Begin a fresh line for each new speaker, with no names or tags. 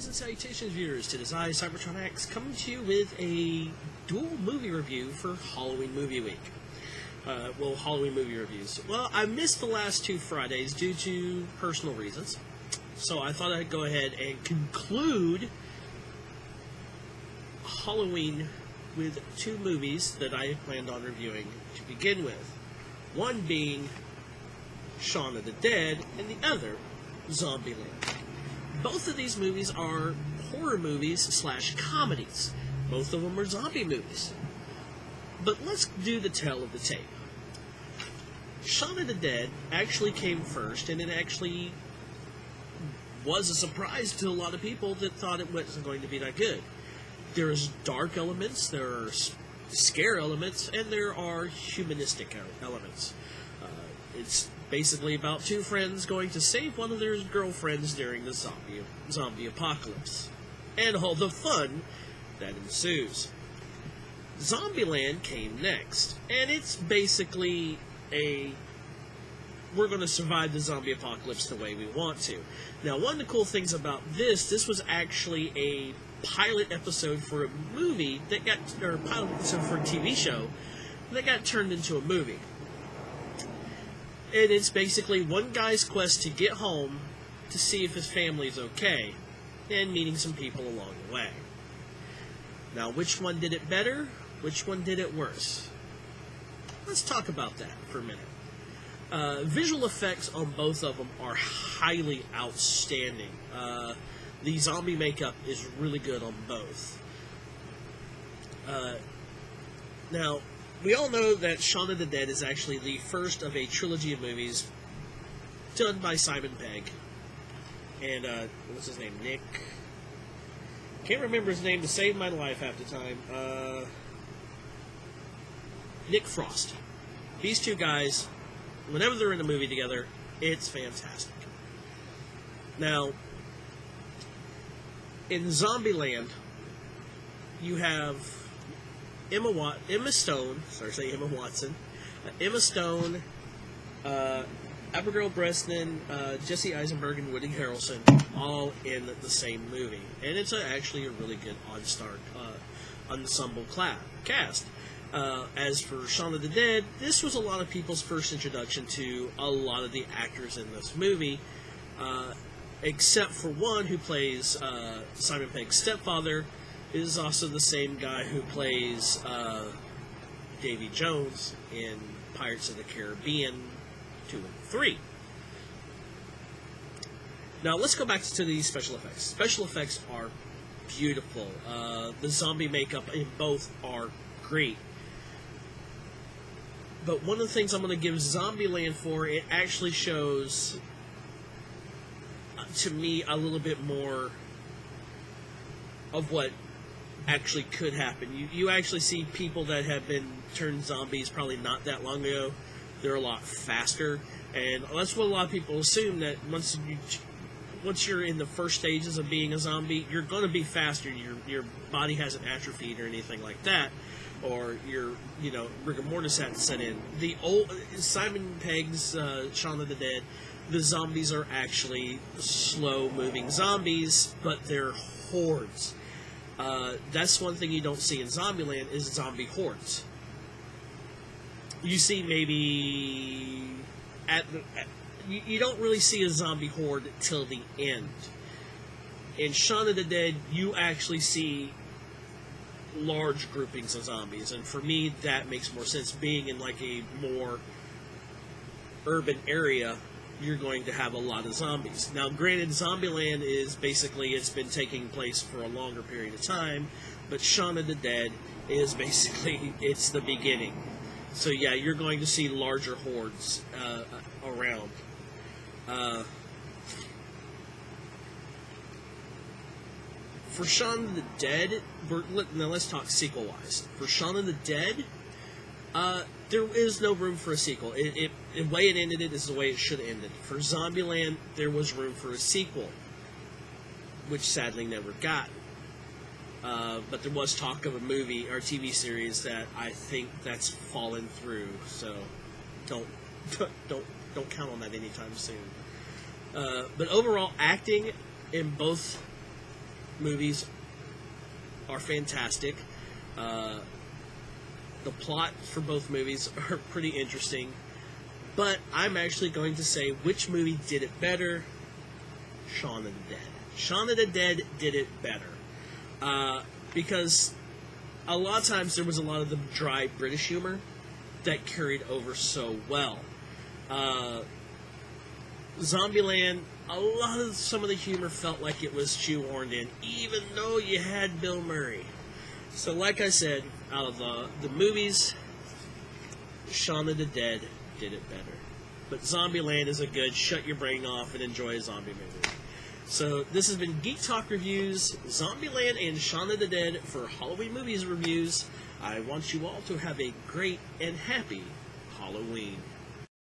Greetings and salutations, viewers, to Desire Cybertron X, coming to you with a dual movie review for Halloween Movie Week. Halloween movie reviews. Well, I missed the last two Fridays due to personal reasons, so I thought I'd go ahead and conclude Halloween with two movies that I planned on reviewing to begin with. One being Shaun of the Dead, and the other, Zombieland. Both of these movies are horror movies / comedies. Both of them are zombie movies. But let's do the tale of the tape. Shaun of the Dead actually came first, and it actually was a surprise to a lot of people that thought it wasn't going to be that good. There's dark elements, there are scare elements, and there are humanistic elements. It's basically about two friends going to save one of their girlfriends during the zombie apocalypse, and all the fun that ensues. Zombieland came next, and it's basically we're going to survive the zombie apocalypse the way we want to. Now, one of the cool things about this was actually a pilot episode for a movie or pilot episode for a TV show that got turned into a movie. And it's basically one guy's quest to get home to see if his family's okay, and meeting some people along the way. Now, which one did it better? Which one did it worse? Let's talk about that for a minute. Visual effects on both of them are highly outstanding. The zombie makeup is really good on both. Now, we all know that Shaun of the Dead is actually the first of a trilogy of movies done by Simon Pegg. And, what's his name? Nick? Can't remember his name to save my life half the time. Nick Frost. These two guys, whenever they're in a movie together, it's fantastic. Now, in Zombieland, you have Emma Stone, Abigail Breslin, Jesse Eisenberg, and Woody Harrelson, all in the same movie. And it's actually a really good ensemble cast. As for Shaun of the Dead, this was a lot of people's first introduction to a lot of the actors in this movie, except for one who plays Simon Pegg's stepfather. Is also the same guy who plays Davy Jones in Pirates of the Caribbean 2 and 3. Now, let's go back to these special effects. Special effects are beautiful. The zombie makeup in both are great. But one of the things I'm going to give Zombieland for, it actually shows, to me, a little bit more of what actually could happen. You actually see people that have been turned zombies probably not that long ago. They're a lot faster, and that's what a lot of people assume, that once you're in the first stages of being a zombie, you're going to be faster. Your body hasn't atrophied or anything like that, or your rigor mortis hasn't set in. The old Simon Pegg's Shaun of the Dead, the zombies are actually slow-moving zombies, but they're hordes. That's one thing you don't see in Zombieland is zombie hordes. You see maybe you don't really see a zombie horde till the end. In Shaun of the Dead, you actually see large groupings of zombies, and for me, that makes more sense. Being in like a more urban area, you're going to have a lot of zombies. Now, granted, Zombieland is basically, it's been taking place for a longer period of time, but Shaun of the Dead is basically, it's the beginning. So yeah, you're going to see larger hordes around. For Shaun of the Dead, now let's talk sequel-wise. For Shaun of the Dead, there is no room for a sequel. The way it ended is the way it should have ended. For Zombieland, there was room for a sequel, which sadly never got. But there was talk of a movie or TV series that I think that's fallen through. So don't count on that anytime soon. But overall, acting in both movies are fantastic. The plot for both movies are pretty interesting. But I'm actually going to say which movie did it better. Shaun of the Dead. Shaun of the Dead did it better. Because a lot of times there was a lot of the dry British humor that carried over so well. Zombieland, a lot of some of the humor felt like it was shoehorned in, even though you had Bill Murray. So like I said, out of the movies, Shaun of the Dead did it better. But Zombieland is a good shut your brain off and enjoy a zombie movie. So this has been Geek Talk Reviews, Zombieland and Shaun of the Dead for Halloween Movies Reviews. I want you all to have a great and happy Halloween.